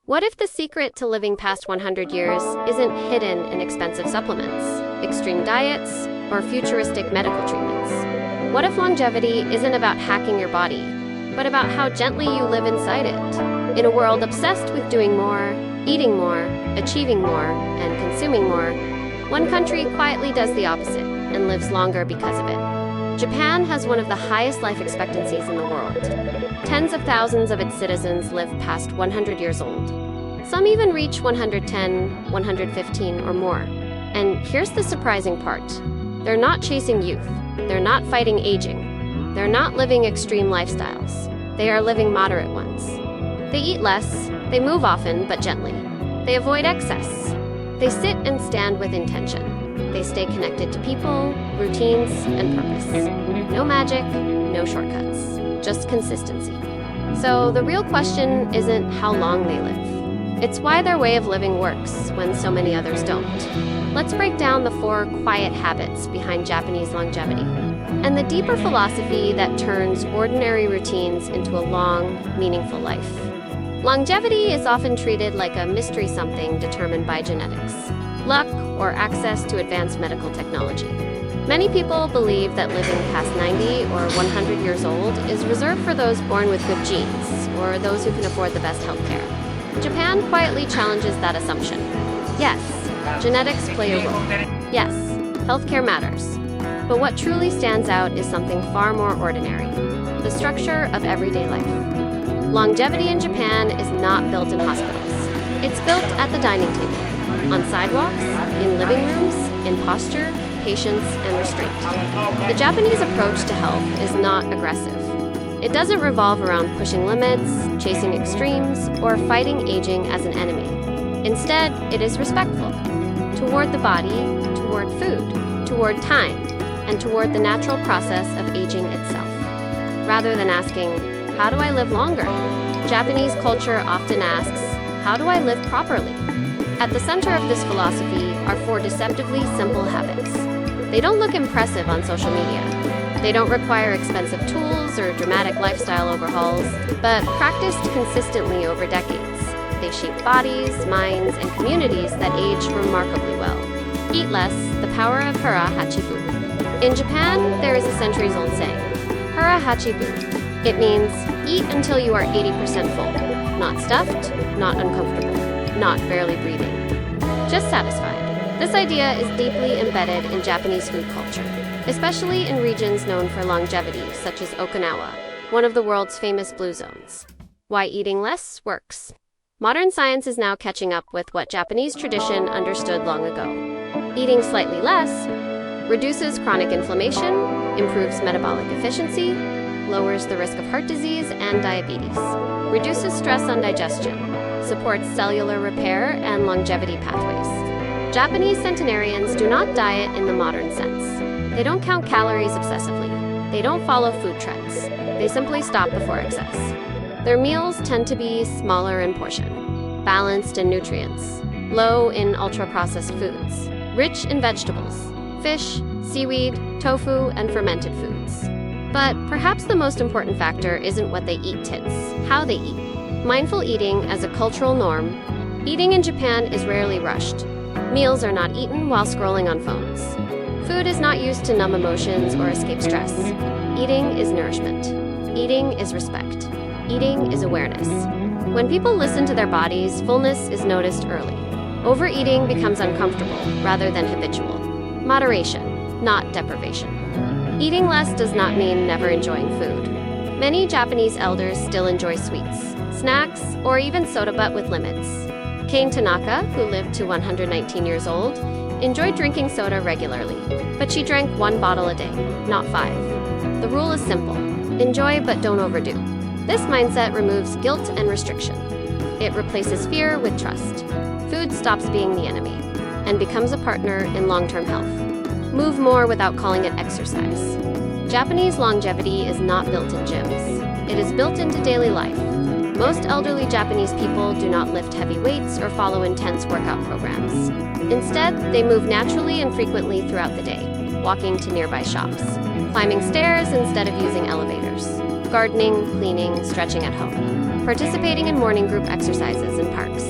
What if the secret to living past 100 years isn't hidden in expensive supplements, extreme diets, or futuristic medical treatments? What if longevity isn't about hacking your body, but about how gently you live inside it? In a world obsessed with doing more, eating more, achieving more, and consuming more, one country quietly does the opposite and lives longer because of it. Japan has one of the highest life expectancies in the world. Tens of thousands of its citizens live past 100 years old. Some even reach 110, 115, or more. And here's the surprising part. They're not chasing youth. They're not fighting aging. They're not living extreme lifestyles. They are living moderate ones. They eat less. They move often, but gently. They avoid excess. They sit and stand with intention. They stay connected to people, routines, and purpose. No magic, no shortcuts, just consistency. So the real question isn't how long they live. It's why their way of living works when so many others don't. Let's break down the 4 quiet habits behind Japanese longevity and the deeper philosophy that turns ordinary routines into a long, meaningful life. Longevity is often treated like a mystery something determined by genetics, luck, or access to advanced medical technology. Many people believe that living past 90 or 100 years old is reserved for those born with good genes or those who can afford the best healthcare. Japan quietly challenges that assumption. Yes, genetics play a role. Yes, healthcare matters. But what truly stands out is something far more ordinary: the structure of everyday life. Longevity in Japan is not built in hospitals. It's built at the dining table, on sidewalks, in living rooms, in posture, patience, and restraint. The Japanese approach to health is not aggressive. It doesn't revolve around pushing limits, chasing extremes, or fighting aging as an enemy. Instead, it is respectful toward the body, toward food, toward time, and toward the natural process of aging itself. Rather than asking, how do I live longer? Japanese culture often asks, how do I live properly? At the center of this philosophy are 4 deceptively simple habits. They don't look impressive on social media. They don't require expensive tools or dramatic lifestyle overhauls, but practiced consistently over decades, they shape bodies, minds, and communities that age remarkably well. Eat less, the power of hara hachibu. In Japan, there is a centuries-old saying, hara hachibu. It means eat until you are 80% full, not stuffed, not uncomfortable, not barely breathing, just satisfied. This idea is deeply embedded in Japanese food culture, especially in regions known for longevity, such as Okinawa, one of the world's famous blue zones. Why eating less works. Modern science is now catching up with what Japanese tradition understood long ago. Eating slightly less reduces chronic inflammation, improves metabolic efficiency, lowers the risk of heart disease and diabetes, reduces stress on digestion, supports cellular repair and longevity pathways. Japanese centenarians do not diet in the modern sense. They don't count calories obsessively. They don't follow food trends. They simply stop before excess. Their meals tend to be smaller in portion, balanced in nutrients, low in ultra-processed foods, rich in vegetables, fish, seaweed, tofu, and fermented foods. But perhaps the most important factor isn't what they eat, tits, how they eat. Mindful eating as a cultural norm. Eating in Japan is rarely rushed. Meals are not eaten while scrolling on phones. Food is not used to numb emotions or escape stress. Eating is nourishment. Eating is respect. Eating is awareness. When people listen to their bodies, fullness is noticed early. Overeating becomes uncomfortable rather than habitual. Moderation, not deprivation. Eating less does not mean never enjoying food. Many Japanese elders still enjoy sweets, snacks, or even soda, but with limits. Kane Tanaka, who lived to 119 years old, enjoyed drinking soda regularly, but she drank 1 bottle a day, not 5. The rule is simple: enjoy but don't overdo. This mindset removes guilt and restriction. It replaces fear with trust. Food stops being the enemy and becomes a partner in long-term health. Move more without calling it exercise. Japanese longevity is not built in gyms. It is built into daily life. Most elderly Japanese people do not lift heavy weights or follow intense workout programs. Instead, they move naturally and frequently throughout the day, walking to nearby shops, climbing stairs instead of using elevators, gardening, cleaning, stretching at home. participating in morning group exercises in parks.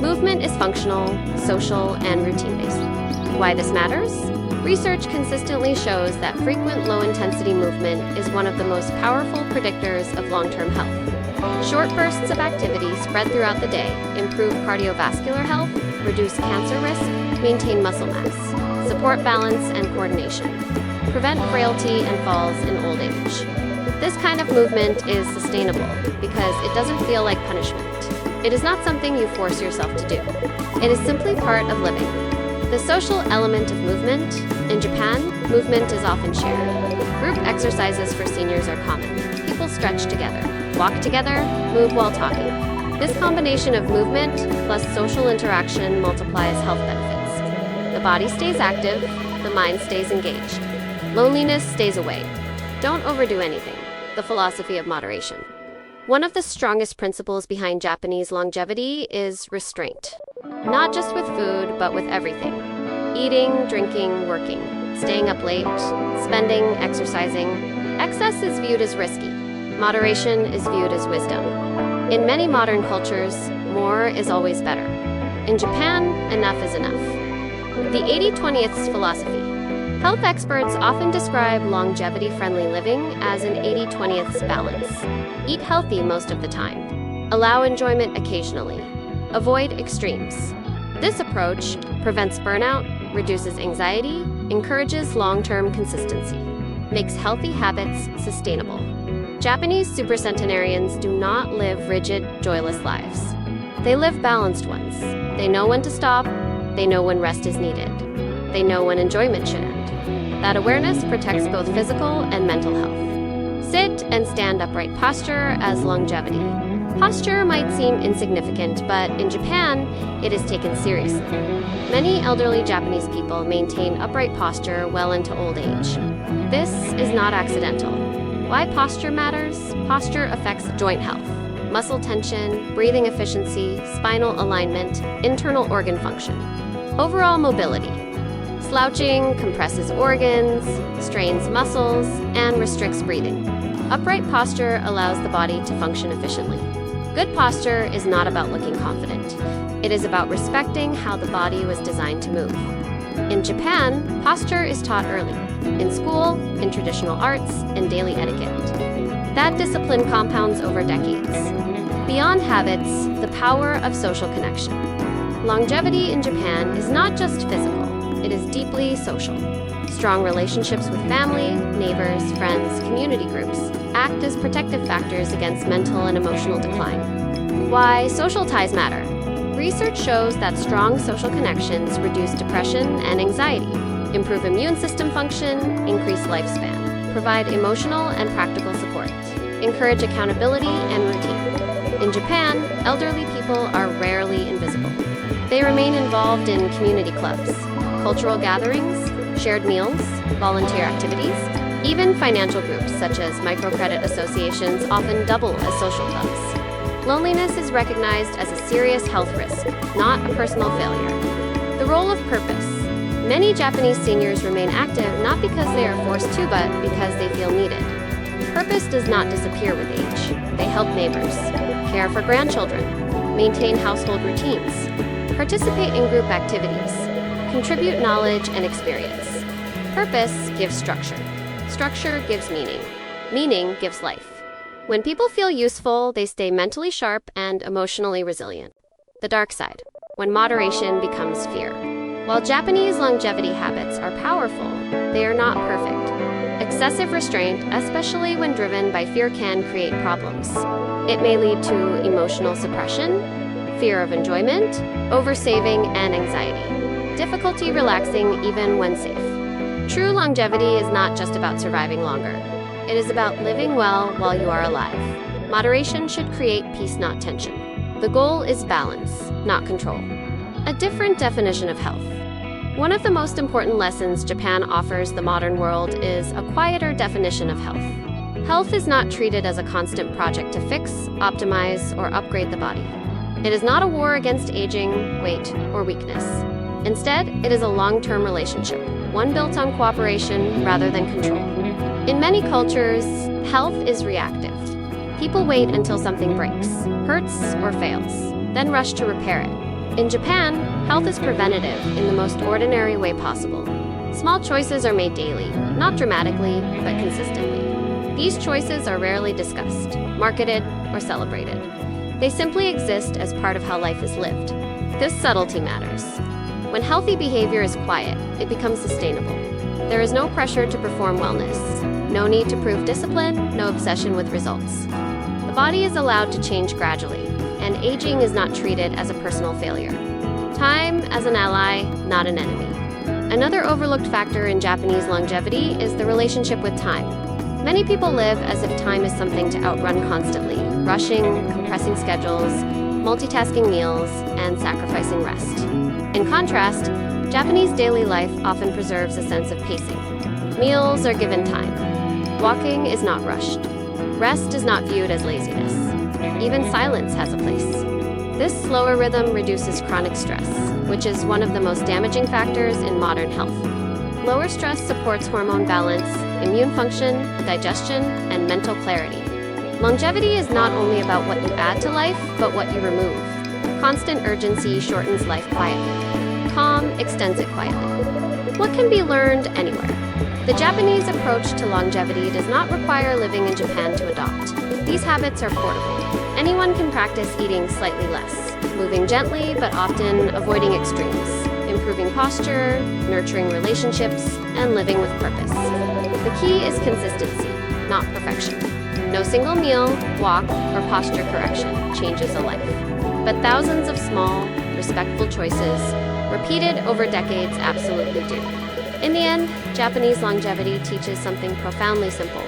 Movement is functional, social, and routine-based. Why this matters? Research consistently shows that frequent low-intensity movement is one of the most powerful predictors of long-term health. Short bursts of activity spread throughout the day improve cardiovascular health, reduce cancer risk, maintain muscle mass, support balance and coordination, prevent frailty and falls in old age. This kind of movement is sustainable because it doesn't feel like punishment. It is not something you force yourself to do. It is simply part of living. The social element of movement. In Japan, movement is often shared. Group exercises for seniors are common. People stretch together, walk together, move while talking. This combination of movement plus social interaction multiplies health benefits. The body stays active, the mind stays engaged. Loneliness stays away. Don't overdo anything. The philosophy of moderation. One of the strongest principles behind Japanese longevity is restraint. Not just with food, but with everything. Eating, drinking, working, staying up late, spending, exercising. Excess is viewed as risky. Moderation is viewed as wisdom. In many modern cultures, more is always better. In Japan, enough is enough. The 80-20th philosophy. Health experts often describe longevity-friendly living as an 80-20th balance. Eat healthy most of the time. Allow enjoyment occasionally. Avoid extremes. This approach prevents burnout, reduces anxiety, encourages long-term consistency, makes healthy habits sustainable. Japanese supercentenarians do not live rigid, joyless lives. They live balanced ones. They know when to stop. They know when rest is needed. They know when enjoyment should end. That awareness protects both physical and mental health. Sit and stand upright posture as longevity. Posture might seem insignificant, but in Japan, it is taken seriously. Many elderly Japanese people maintain upright posture well into old age. This is not accidental. Why posture matters? Posture affects joint health, muscle tension, breathing efficiency, spinal alignment, internal organ function, overall mobility. Slouching compresses organs, strains muscles, and restricts breathing. Upright posture allows the body to function efficiently. Good posture is not about looking confident. It is about respecting how the body was designed to move. In Japan, posture is taught early, in school, in traditional arts, and daily etiquette. That discipline compounds over decades. Beyond habits, the power of social connection. Longevity in Japan is not just physical. It is deeply social. Strong relationships with family, neighbors, friends, community groups act as protective factors against mental and emotional decline. Why social ties matter? Research shows that strong social connections reduce depression and anxiety, improve immune system function, increase lifespan, provide emotional and practical support, encourage accountability and routine. In Japan, elderly people are rarely invisible. They remain involved in community clubs, cultural gatherings, shared meals, volunteer activities, even financial groups such as microcredit associations often double as social clubs. Loneliness is recognized as a serious health risk, not a personal failure. The role of purpose. Many Japanese seniors remain active not because they are forced to, but because they feel needed. Purpose does not disappear with age. They help neighbors, care for grandchildren, maintain household routines, participate in group activities, contribute knowledge and experience. Purpose gives structure. Structure gives meaning. Meaning gives life. When people feel useful, they stay mentally sharp and emotionally resilient. The dark side, when moderation becomes fear. While Japanese longevity habits are powerful, they are not perfect. Excessive restraint, especially when driven by fear, can create problems. It may lead to emotional suppression, fear of enjoyment, oversaving, and anxiety. Difficulty relaxing even when safe. True longevity is not just about surviving longer. It is about living well while you are alive. Moderation should create peace, not tension. The goal is balance, not control. A different definition of health. One of the most important lessons Japan offers the modern world is a quieter definition of health. Health is not treated as a constant project to fix, optimize, or upgrade the body. It is not a war against aging, weight, or weakness. Instead, it is a long-term relationship, one built on cooperation rather than control. In many cultures, health is reactive. People wait until something breaks, hurts, or fails, then rush to repair it. In Japan, health is preventative in the most ordinary way possible. Small choices are made daily, not dramatically, but consistently. These choices are rarely discussed, marketed, or celebrated. They simply exist as part of how life is lived. This subtlety matters. When healthy behavior is quiet, it becomes sustainable. There is no pressure to perform wellness, no need to prove discipline, no obsession with results. The body is allowed to change gradually, and aging is not treated as a personal failure. Time as an ally, not an enemy. Another overlooked factor in Japanese longevity is the relationship with time. Many people live as if time is something to outrun constantly, rushing, compressing schedules, multitasking meals, and sacrificing rest. In contrast, Japanese daily life often preserves a sense of pacing. Meals are given time. Walking is not rushed. Rest is not viewed as laziness. Even silence has a place. This slower rhythm reduces chronic stress, which is one of the most damaging factors in modern health. Lower stress supports hormone balance, immune function, digestion, and mental clarity. Longevity is not only about what you add to life, but what you remove. Constant urgency shortens life quietly. Calm extends it quietly. What can be learned anywhere? The Japanese approach to longevity does not require living in Japan to adopt. These habits are portable. Anyone can practice eating slightly less, moving gently but often avoiding extremes, improving posture, nurturing relationships, and living with purpose. The key is consistency, not perfection. No single meal, walk, or posture correction changes a life, but thousands of small, respectful choices, repeated over decades, absolutely do. In the end, Japanese longevity teaches something profoundly simple.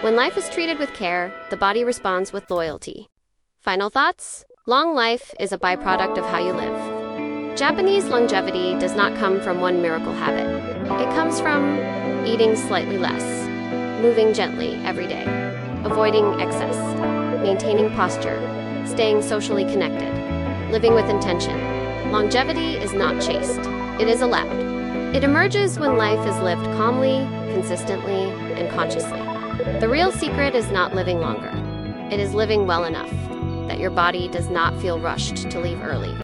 When life is treated with care, the body responds with loyalty. Final thoughts? Long life is a byproduct of how you live. Japanese longevity does not come from one miracle habit. It comes from eating slightly less, moving gently every day, avoiding excess, maintaining posture, staying socially connected, living with intention. Longevity is not chased. It is allowed. It emerges when life is lived calmly, consistently, and consciously. The real secret is not living longer. It is living well enough that your body does not feel rushed to leave early.